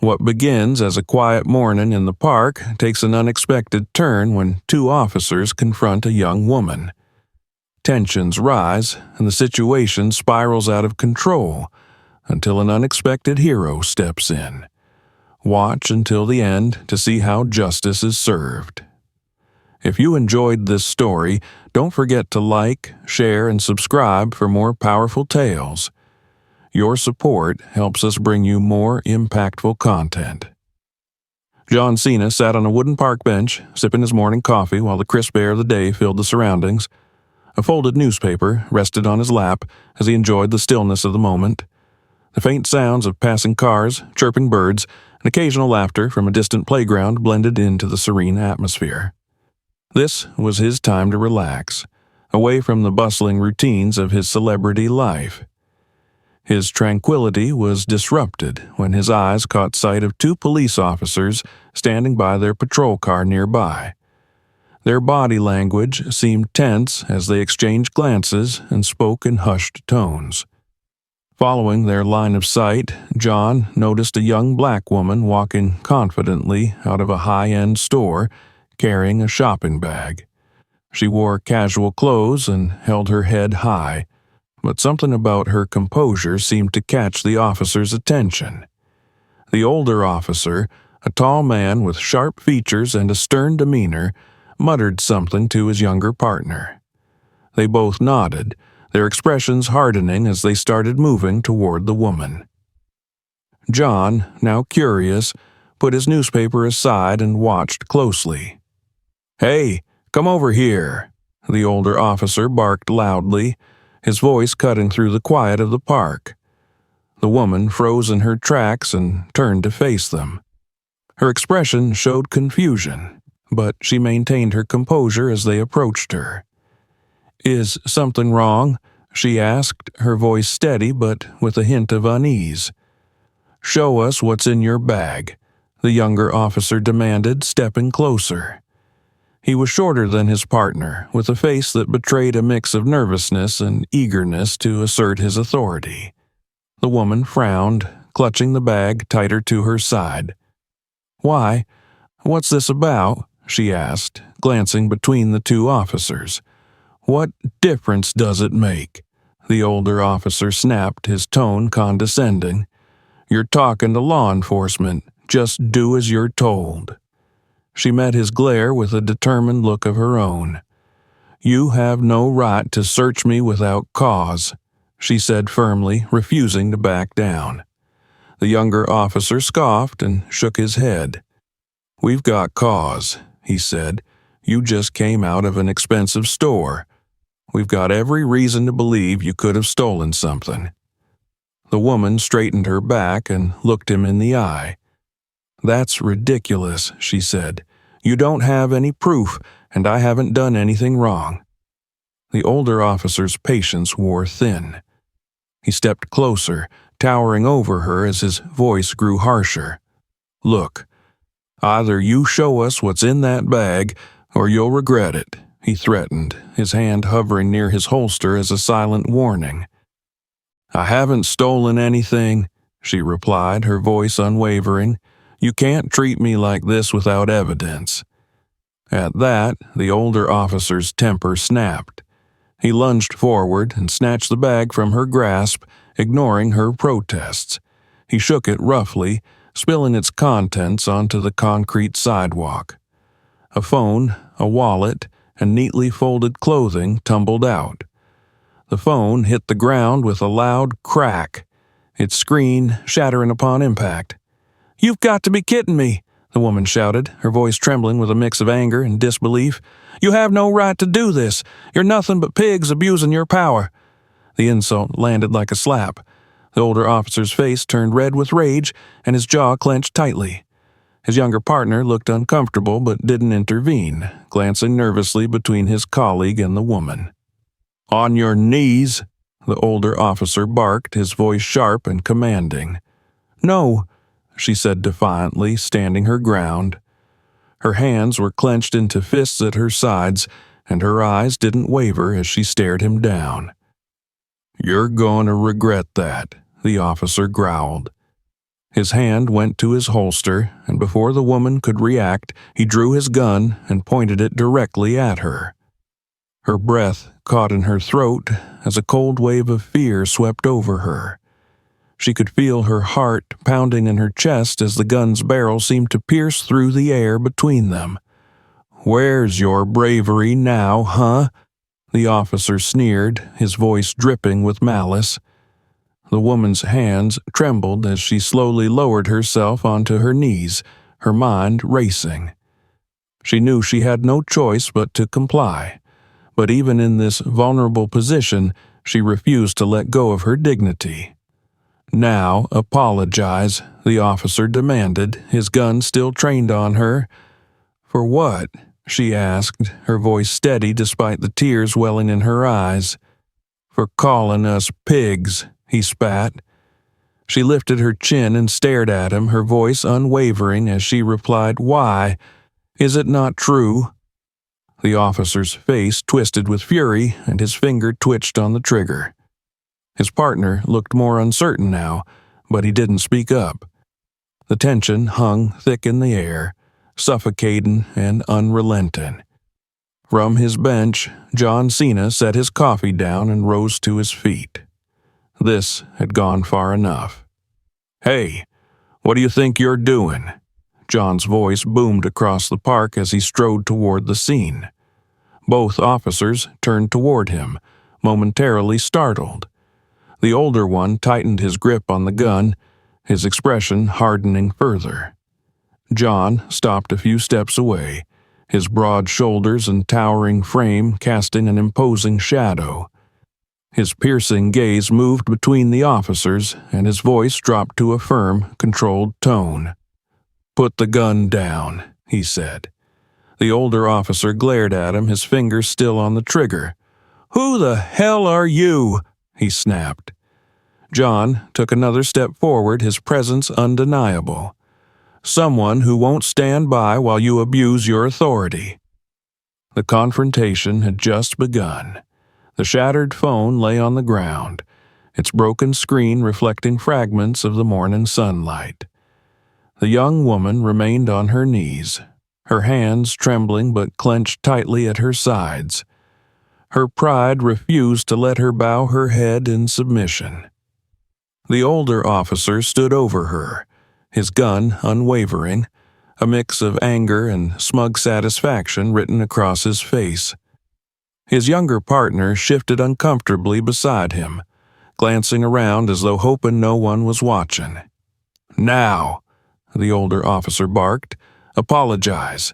What begins as a quiet morning in the park takes an unexpected turn when two officers confront a young woman. Tensions rise, and the situation spirals out of control until an unexpected hero steps in. Watch until the end to see how justice is served. If you enjoyed this story, don't forget to like, share, and subscribe for more powerful tales. Your support helps us bring you more impactful content. John Cena sat on a wooden park bench, sipping his morning coffee while the crisp air of the day filled the surroundings. A folded newspaper rested on his lap as he enjoyed the stillness of the moment. The faint sounds of passing cars, chirping birds, and occasional laughter from a distant playground blended into the serene atmosphere. This was his time to relax, away from the bustling routines of his celebrity life. His tranquility was disrupted when his eyes caught sight of two police officers standing by their patrol car nearby. Their body language seemed tense as they exchanged glances and spoke in hushed tones. Following their line of sight, John noticed a young black woman walking confidently out of a high-end store, carrying a shopping bag. She wore casual clothes and held her head high, but something about her composure seemed to catch the officer's attention. The older officer, a tall man with sharp features and a stern demeanor, muttered something to his younger partner. They both nodded, their expressions hardening as they started moving toward the woman. John, now curious, put his newspaper aside and watched closely. "Hey, come over here," the older officer barked loudly, his voice cutting through the quiet of the park. The woman froze in her tracks and turned to face them. Her expression showed confusion, but she maintained her composure as they approached her. "Is something wrong?" she asked, her voice steady but with a hint of unease. "Show us what's in your bag," the younger officer demanded, stepping closer. He was shorter than his partner, with a face that betrayed a mix of nervousness and eagerness to assert his authority. The woman frowned, clutching the bag tighter to her side. "Why? What's this about?" she asked, glancing between the two officers. "What difference does it make?" the older officer snapped, his tone condescending. "You're talking to law enforcement. Just do as you're told." She met his glare with a determined look of her own. "You have no right to search me without cause," she said firmly, refusing to back down. The younger officer scoffed and shook his head. "We've got cause," he said. "You just came out of an expensive store. We've got every reason to believe you could have stolen something." The woman straightened her back and looked him in the eye. "That's ridiculous," she said. "You don't have any proof, and I haven't done anything wrong." The older officer's patience wore thin. He stepped closer, towering over her as his voice grew harsher. "Look, either you show us what's in that bag, or you'll regret it," he threatened, his hand hovering near his holster as a silent warning. "I haven't stolen anything," she replied, her voice unwavering. "You can't treat me like this without evidence." At that, the older officer's temper snapped. He lunged forward and snatched the bag from her grasp, ignoring her protests. He shook it roughly, spilling its contents onto the concrete sidewalk. A phone, a wallet, and neatly folded clothing tumbled out. The phone hit the ground with a loud crack, its screen shattering upon impact. "You've got to be kidding me," the woman shouted, her voice trembling with a mix of anger and disbelief. "You have no right to do this. You're nothing but pigs abusing your power." The insult landed like a slap. The older officer's face turned red with rage, and his jaw clenched tightly. His younger partner looked uncomfortable but didn't intervene, glancing nervously between his colleague and the woman. "On your knees," the older officer barked, his voice sharp and commanding. "No," she said defiantly, standing her ground. Her hands were clenched into fists at her sides, and her eyes didn't waver as she stared him down. "You're going to regret that," the officer growled. His hand went to his holster, and before the woman could react, he drew his gun and pointed it directly at her. Her breath caught in her throat as a cold wave of fear swept over her. She could feel her heart pounding in her chest as the gun's barrel seemed to pierce through the air between them. "Where's your bravery now, huh?" the officer sneered, his voice dripping with malice. The woman's hands trembled as she slowly lowered herself onto her knees, her mind racing. She knew she had no choice but to comply, but even in this vulnerable position, she refused to let go of her dignity. "Now apologize," the officer demanded, his gun still trained on her. "For what?" she asked, her voice steady despite the tears welling in her eyes. "For calling us pigs," he spat. She lifted her chin and stared at him, her voice unwavering as she replied, "Why? Is it not true?" The officer's face twisted with fury, and his finger twitched on the trigger. His partner looked more uncertain now, but he didn't speak up. The tension hung thick in the air, suffocating and unrelenting. From his bench, John Cena set his coffee down and rose to his feet. This had gone far enough. "Hey, what do you think you're doing?" John's voice boomed across the park as he strode toward the scene. Both officers turned toward him, momentarily startled. The older one tightened his grip on the gun, his expression hardening further. John stopped a few steps away, his broad shoulders and towering frame casting an imposing shadow. His piercing gaze moved between the officers, and his voice dropped to a firm, controlled tone. "Put the gun down," he said. The older officer glared at him, his fingers still on the trigger. "Who the hell are you?" he snapped. John took another step forward, his presence undeniable. "Someone who won't stand by while you abuse your authority." The confrontation had just begun. The shattered phone lay on the ground, its broken screen reflecting fragments of the morning sunlight. The young woman remained on her knees, her hands trembling but clenched tightly at her sides. Her pride refused to let her bow her head in submission. The older officer stood over her, his gun unwavering, a mix of anger and smug satisfaction written across his face. His younger partner shifted uncomfortably beside him, glancing around as though hoping no one was watching. "Now," the older officer barked, "apologize."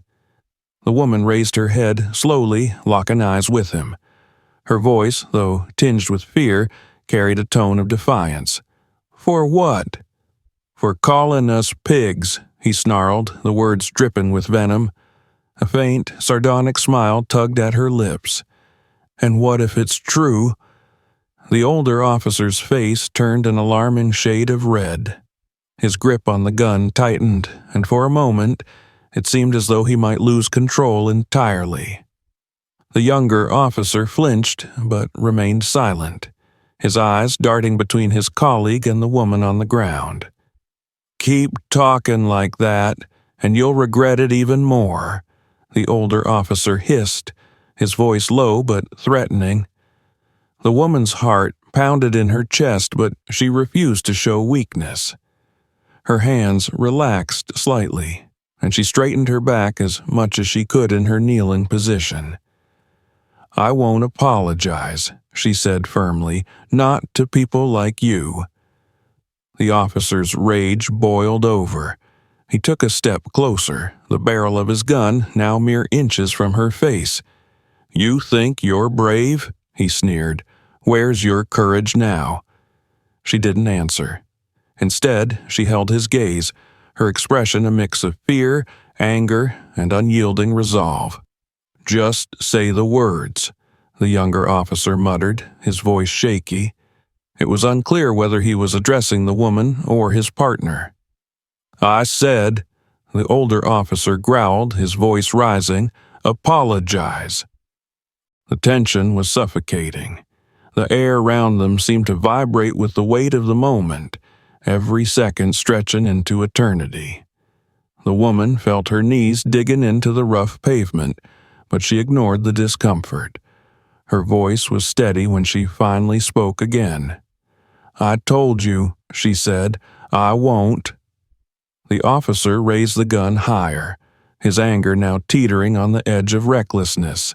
The woman raised her head slowly, locking eyes with him. Her voice, though tinged with fear, carried a tone of defiance. "For what?" "For calling us pigs," he snarled, the words dripping with venom. A faint, sardonic smile tugged at her lips. "And what if it's true?" The older officer's face turned an alarming shade of red. His grip on the gun tightened, and for a moment, it seemed as though he might lose control entirely. The younger officer flinched, but remained silent, his eyes darting between his colleague and the woman on the ground. "Keep talking like that, and you'll regret it even more," the older officer hissed, his voice low but threatening. The woman's heart pounded in her chest, but she refused to show weakness. Her hands relaxed slightly, and she straightened her back as much as she could in her kneeling position. "I won't apologize," she said firmly, "not to people like you." The officer's rage boiled over. He took a step closer, the barrel of his gun now mere inches from her face. "You think you're brave?" he sneered. "Where's your courage now?" She didn't answer. Instead, she held his gaze, her expression a mix of fear, anger, and unyielding resolve. "Just say the words," the younger officer muttered, his voice shaky. It was unclear whether he was addressing the woman or his partner. "I said," the older officer growled, his voice rising, "apologize." The tension was suffocating. The air around them seemed to vibrate with the weight of the moment, every second stretching into eternity. The woman felt her knees digging into the rough pavement, but she ignored the discomfort. Her voice was steady when she finally spoke again. "I told you," she said. "I won't." The officer raised the gun higher, his anger now teetering on the edge of recklessness.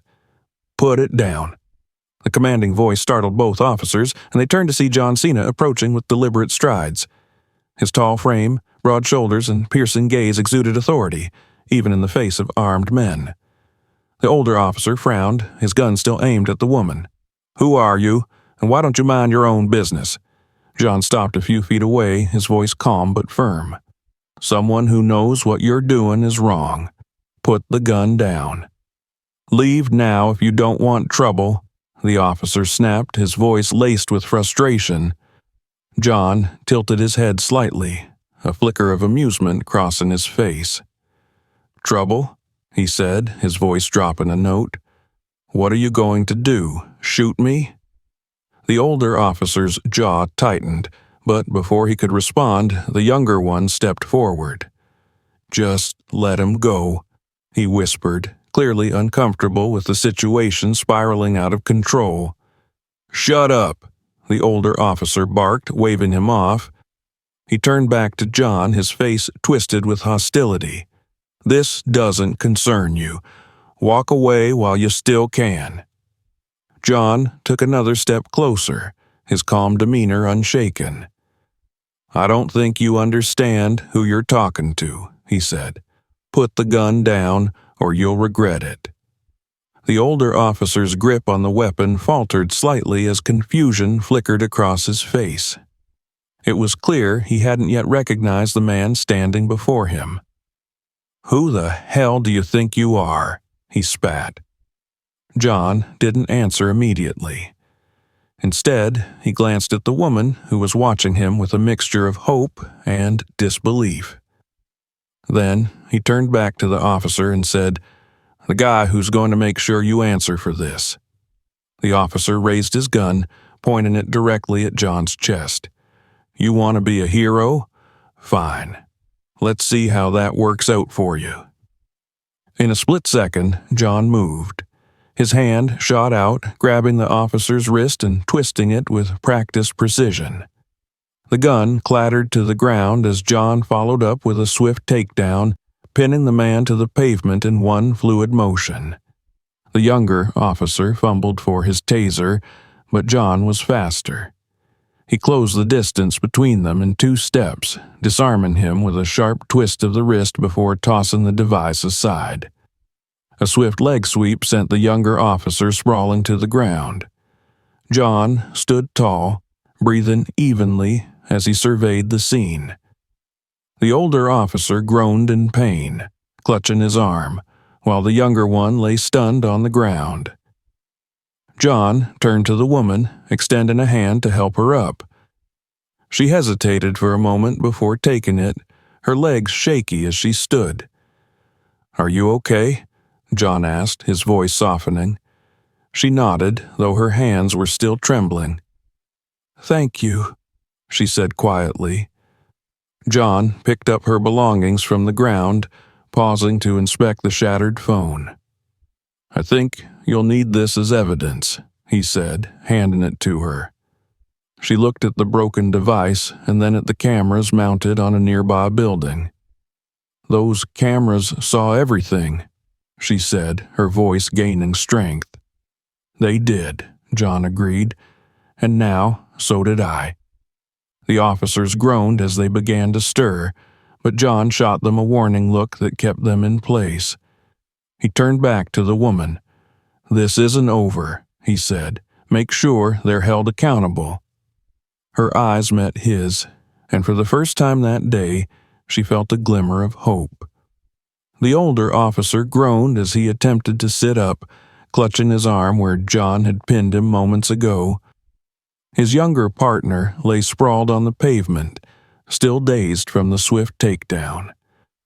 "Put it down." The commanding voice startled both officers, and they turned to see John Cena approaching with deliberate strides. His tall frame, broad shoulders, and piercing gaze exuded authority, even in the face of armed men. The older officer frowned, his gun still aimed at the woman. "Who are you, and why don't you mind your own business?" John stopped a few feet away, his voice calm but firm. "Someone who knows what you're doing is wrong. Put the gun down." "Leave now if you don't want trouble," the officer snapped, his voice laced with frustration. John tilted his head slightly, a flicker of amusement crossing his face. "Trouble?" he said, his voice dropping a note. "What are you going to do? Shoot me?" The older officer's jaw tightened, but before he could respond, the younger one stepped forward. "Just let him go," he whispered, clearly uncomfortable with the situation spiraling out of control. "Shut up," the older officer barked, waving him off. He turned back to John, his face twisted with hostility. "This doesn't concern you. Walk away while you still can." John took another step closer, his calm demeanor unshaken. "I don't think you understand who you're talking to," he said. "Put the gun down, or you'll regret it." The older officer's grip on the weapon faltered slightly as confusion flickered across his face. It was clear he hadn't yet recognized the man standing before him. "Who the hell do you think you are?" he spat. John didn't answer immediately. Instead, he glanced at the woman who was watching him with a mixture of hope and disbelief. Then he turned back to the officer and said, "The guy who's going to make sure you answer for this." The officer raised his gun, pointing it directly at John's chest. "You want to be a hero? Fine. Let's see how that works out for you." In a split second, John moved. His hand shot out, grabbing the officer's wrist and twisting it with practiced precision. The gun clattered to the ground as John followed up with a swift takedown, pinning the man to the pavement in one fluid motion. The younger officer fumbled for his taser, but John was faster. He closed the distance between them in 2 steps, disarming him with a sharp twist of the wrist before tossing the device aside. A swift leg sweep sent the younger officer sprawling to the ground. John stood tall, breathing evenly as he surveyed the scene. The older officer groaned in pain, clutching his arm, while the younger one lay stunned on the ground. John turned to the woman, extending a hand to help her up. She hesitated for a moment before taking it, her legs shaky as she stood. "Are you okay?" John asked, his voice softening. She nodded, though her hands were still trembling. "Thank you," she said quietly. John picked up her belongings from the ground, pausing to inspect the shattered phone. "I think you'll need this as evidence," he said, handing it to her. She looked at the broken device and then at the cameras mounted on a nearby building. "Those cameras saw everything," she said, her voice gaining strength. "They did," John agreed, "and now so did I." The officers groaned as they began to stir, but John shot them a warning look that kept them in place. He turned back to the woman. "This isn't over," he said. "Make sure they're held accountable." Her eyes met his, and for the first time that day, she felt a glimmer of hope. The older officer groaned as he attempted to sit up, clutching his arm where John had pinned him moments ago. His younger partner lay sprawled on the pavement, still dazed from the swift takedown.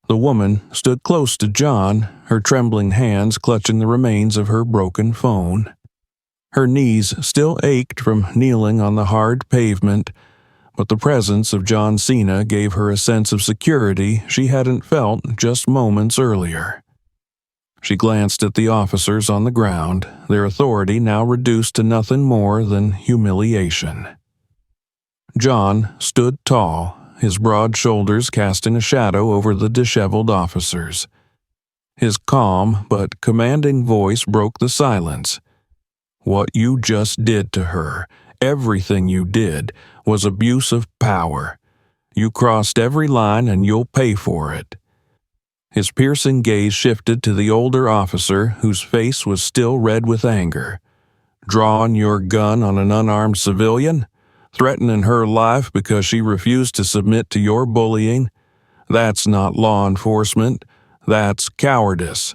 The woman stood close to John, her trembling hands clutching the remains of her broken phone. Her knees still ached from kneeling on the hard pavement, but the presence of John Cena gave her a sense of security she hadn't felt just moments earlier. She glanced at the officers on the ground, their authority now reduced to nothing more than humiliation. John stood tall, his broad shoulders casting a shadow over the disheveled officers. His calm but commanding voice broke the silence. What you just did to her, everything you did, was abuse of power. You crossed every line and you'll pay for it. His piercing gaze shifted to the older officer whose face was still red with anger. Drawing your gun on an unarmed civilian? Threatening her life because she refused to submit to your bullying? That's not law enforcement. That's cowardice.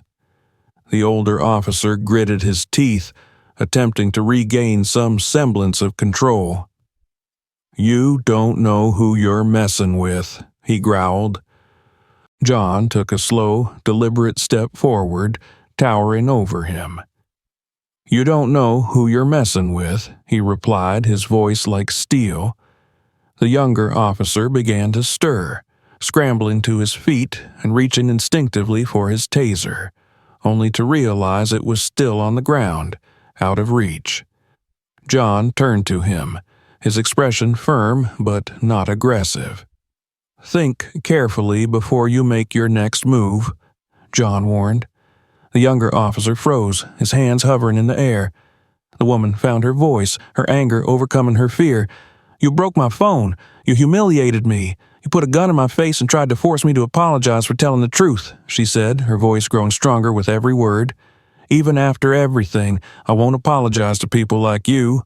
The older officer gritted his teeth, attempting to regain some semblance of control. You don't know who you're messing with, he growled. John took a slow, deliberate step forward, towering over him. You don't know who you're messing with, he replied, his voice like steel. The younger officer began to stir, scrambling to his feet and reaching instinctively for his taser, only to realize it was still on the ground, out of reach. John turned to him, his expression firm but not aggressive. Think carefully before you make your next move, John warned. The younger officer froze, his hands hovering in the air. The woman found her voice, her anger overcoming her fear. You broke my phone. You humiliated me. You put a gun in my face and tried to force me to apologize for telling the truth, she said, her voice growing stronger with every word. Even after everything, I won't apologize to people like you.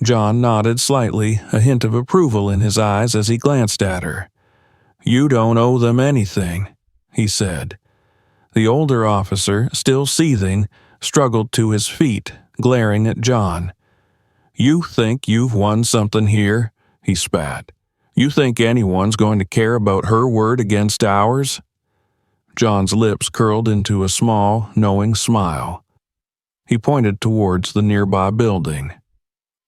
John nodded slightly, a hint of approval in his eyes as he glanced at her. You don't owe them anything, he said. The older officer, still seething, struggled to his feet, glaring at John. You think you've won something here? He spat. You think anyone's going to care about her word against ours? John's lips curled into a small, knowing smile. He pointed towards the nearby building.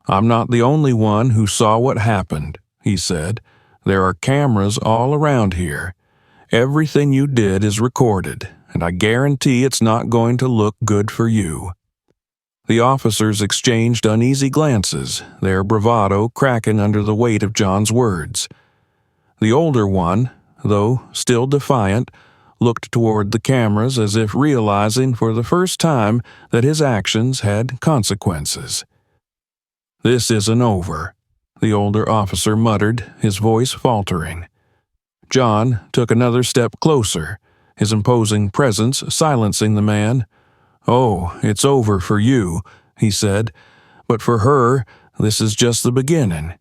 I'm not the only one who saw what happened, he said. There are cameras all around here. Everything you did is recorded, and I guarantee it's not going to look good for you. The officers exchanged uneasy glances, their bravado cracking under the weight of John's words. The older one, though still defiant, looked toward the cameras as if realizing for the first time that his actions had consequences. This isn't over, the older officer muttered, his voice faltering. John took another step closer, his imposing presence silencing the man. Oh, it's over for you, he said, but for her, this is just the beginning.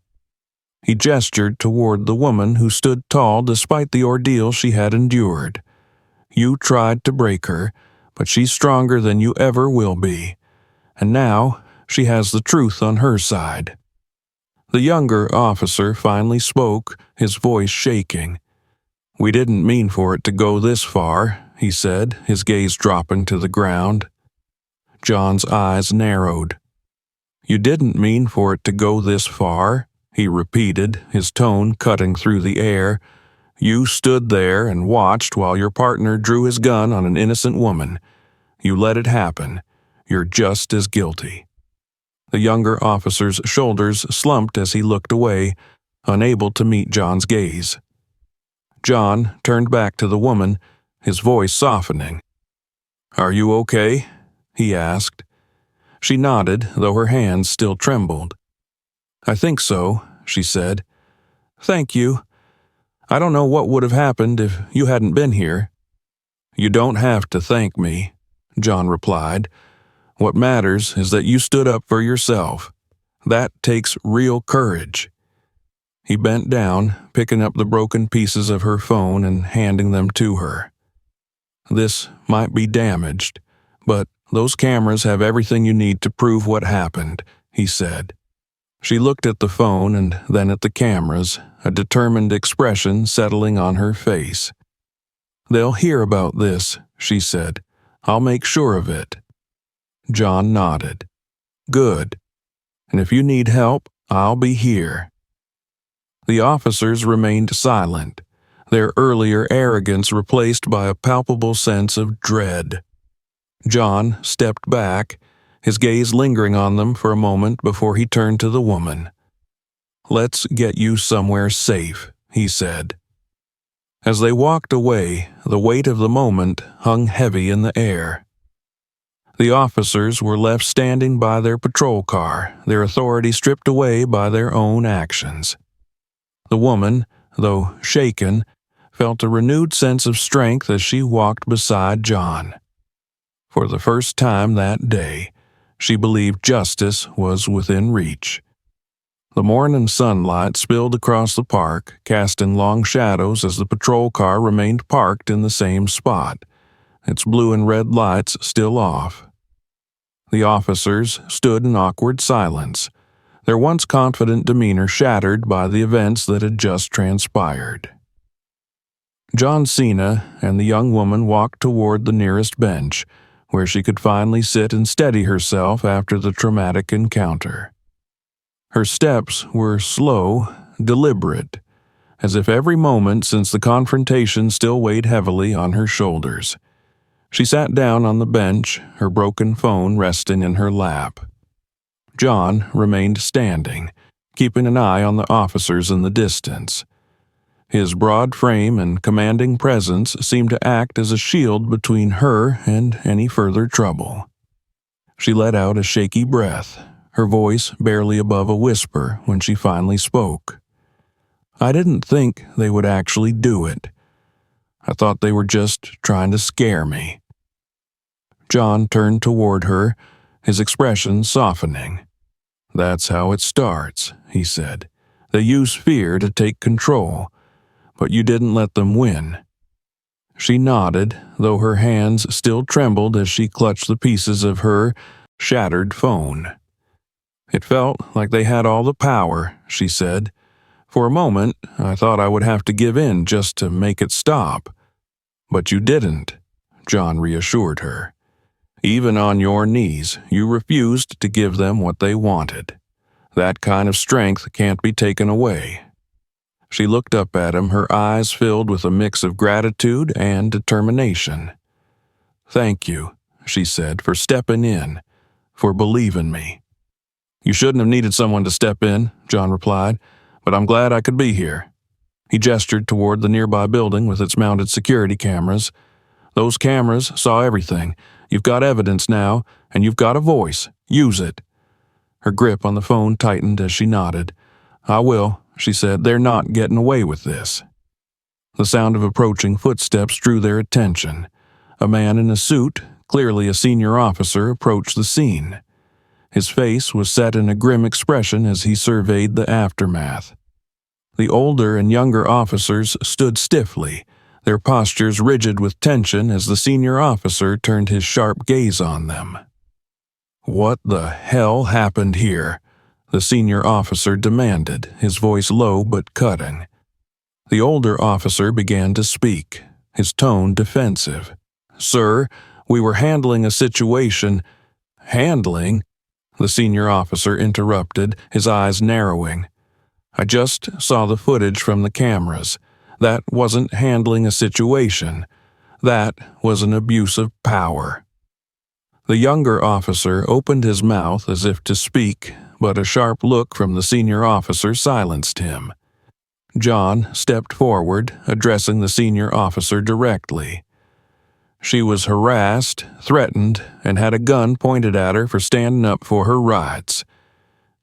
He gestured toward the woman who stood tall despite the ordeal she had endured. You tried to break her, but she's stronger than you ever will be. And now, she has the truth on her side. The younger officer finally spoke, his voice shaking. We didn't mean for it to go this far, he said, his gaze dropping to the ground. John's eyes narrowed. You didn't mean for it to go this far, he repeated, his tone cutting through the air. You stood there and watched while your partner drew his gun on an innocent woman. You let it happen. You're just as guilty. The younger officer's shoulders slumped as he looked away, unable to meet John's gaze. John turned back to the woman, his voice softening. Are you okay? He asked. She nodded, though her hands still trembled. I think so, she said. Thank you. I don't know what would have happened if you hadn't been here. You don't have to thank me, John replied. What matters is that you stood up for yourself. That takes real courage. He bent down, picking up the broken pieces of her phone and handing them to her. This might be damaged, but those cameras have everything you need to prove what happened, he said. She looked at the phone and then at the cameras, a determined expression settling on her face. They'll hear about this, she said. I'll make sure of it. John nodded. Good. And if you need help, I'll be here. The officers remained silent, their earlier arrogance replaced by a palpable sense of dread. John stepped back, his gaze lingering on them for a moment before he turned to the woman. "Let's get you somewhere safe," he said. As they walked away, the weight of the moment hung heavy in the air. The officers were left standing by their patrol car, their authority stripped away by their own actions. The woman, though shaken, felt a renewed sense of strength as she walked beside John. For the first time that day, she believed justice was within reach. The morning sunlight spilled across the park, casting long shadows as the patrol car remained parked in the same spot, its blue and red lights still off. The officers stood in awkward silence, their once confident demeanor shattered by the events that had just transpired. John Cena and the young woman walked toward the nearest bench, where she could finally sit and steady herself after the traumatic encounter. Her steps were slow, deliberate, as if every moment since the confrontation still weighed heavily on her shoulders. She sat down on the bench, her broken phone resting in her lap. John remained standing, keeping an eye on the officers in the distance. His broad frame and commanding presence seemed to act as a shield between her and any further trouble. She let out a shaky breath, her voice barely above a whisper when she finally spoke. "I didn't think they would actually do it. I thought they were just trying to scare me." John turned toward her, his expression softening. "That's how it starts," he said. "They use fear to take control, but you didn't let them win." She nodded, though her hands still trembled as she clutched the pieces of her shattered phone. "It felt like they had all the power," she said. "For a moment, I thought I would have to give in just to make it stop. But you didn't," John reassured her. "Even on your knees, you refused to give them what they wanted. That kind of strength can't be taken away." She looked up at him, her eyes filled with a mix of gratitude and determination. "Thank you," she said, "for stepping in, for believing me." "You shouldn't have needed someone to step in," John replied, "but I'm glad I could be here." He gestured toward the nearby building with its mounted security cameras. "Those cameras saw everything. You've got evidence now, and you've got a voice. Use it." Her grip on the phone tightened as she nodded. "I will," she said. "They're not getting away with this." The sound of approaching footsteps drew their attention. A man in a suit, clearly a senior officer, approached the scene. His face was set in a grim expression as he surveyed the aftermath. The older and younger officers stood stiffly, their postures rigid with tension as the senior officer turned his sharp gaze on them. "What the hell happened here?" the senior officer demanded, his voice low but cutting. The older officer began to speak, his tone defensive. "Sir, we were handling a situation—" "Handling?" the senior officer interrupted, his eyes narrowing. "I just saw the footage from the cameras. That wasn't handling a situation. That was an abuse of power." The younger officer opened his mouth as if to speak, but a sharp look from the senior officer silenced him. John stepped forward, addressing the senior officer directly. She was harassed, threatened, and had a gun pointed at her for standing up for her rights.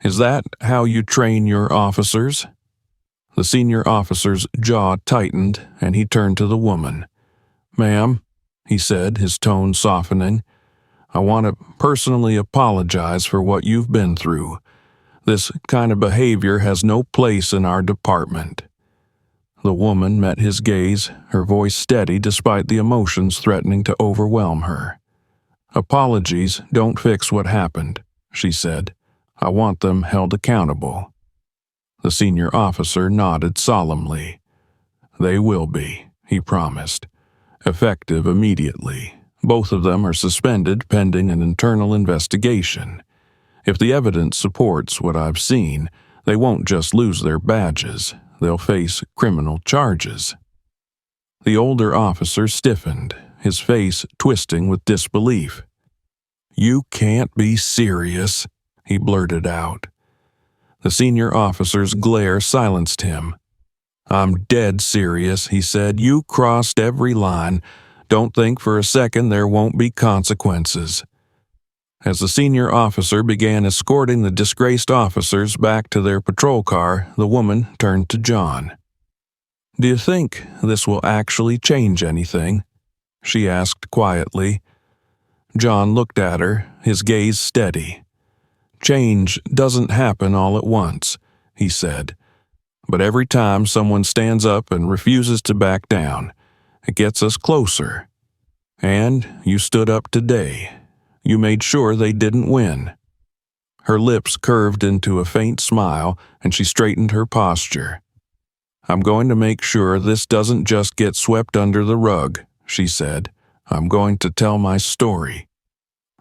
"Is that how you train your officers?" The senior officer's jaw tightened, and he turned to the woman. "Ma'am," he said, his tone softening, "I want to personally apologize for what you've been through. This kind of behavior has no place in our department." The woman met his gaze, her voice steady despite the emotions threatening to overwhelm her. "Apologies don't fix what happened," she said. "I want them held accountable." The senior officer nodded solemnly. "They will be," he promised. "Effective immediately. Both of them are suspended pending an internal investigation. If the evidence supports what I've seen, they won't just lose their badges. they'll face criminal charges. The older officer stiffened, his face twisting with disbelief. "You can't be serious," he blurted out. The senior officer's glare silenced him. "I'm dead serious," he said. "You crossed every line. Don't think for a second there won't be consequences." As the senior officer began escorting the disgraced officers back to their patrol car, the woman turned to John. "Do you think this will actually change anything?" she asked quietly. John looked at her, his gaze steady. "Change doesn't happen all at once," he said. "But every time someone stands up and refuses to back down, it gets us closer. And you stood up today. You made sure they didn't win." Her lips curved into a faint smile, and she straightened her posture. "I'm going to make sure this doesn't just get swept under the rug," she said. "I'm going to tell my story."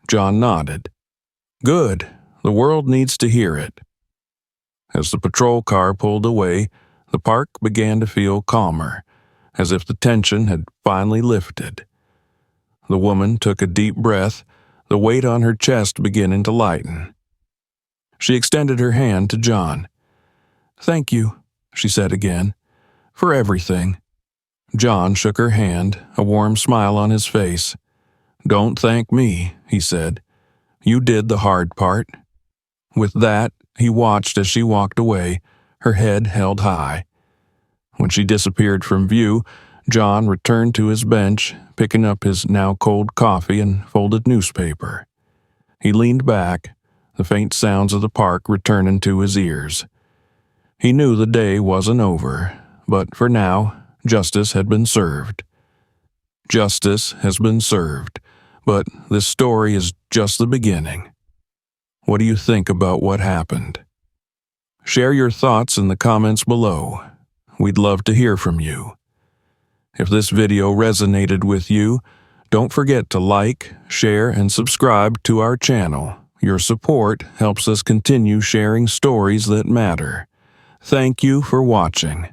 John nodded. "Good. The world needs to hear it." As the patrol car pulled away, the park began to feel calmer, as if the tension had finally lifted. The woman took a deep breath, the weight on her chest beginning to lighten. She extended her hand to John. "Thank you," she said again, "for everything." John shook her hand, a warm smile on his face. "Don't thank me," he said. "You did the hard part." With that, he watched as she walked away, her head held high. When she disappeared from view, John returned to his bench, picking up his now cold coffee and folded newspaper. He leaned back, the faint sounds of the park returning to his ears. He knew the day wasn't over, but for now, justice had been served. Justice has been served, but this story is just the beginning. What do you think about what happened? Share your thoughts in the comments below. We'd love to hear from you. If this video resonated with you, don't forget to like, share, and subscribe to our channel. Your support helps us continue sharing stories that matter. Thank you for watching.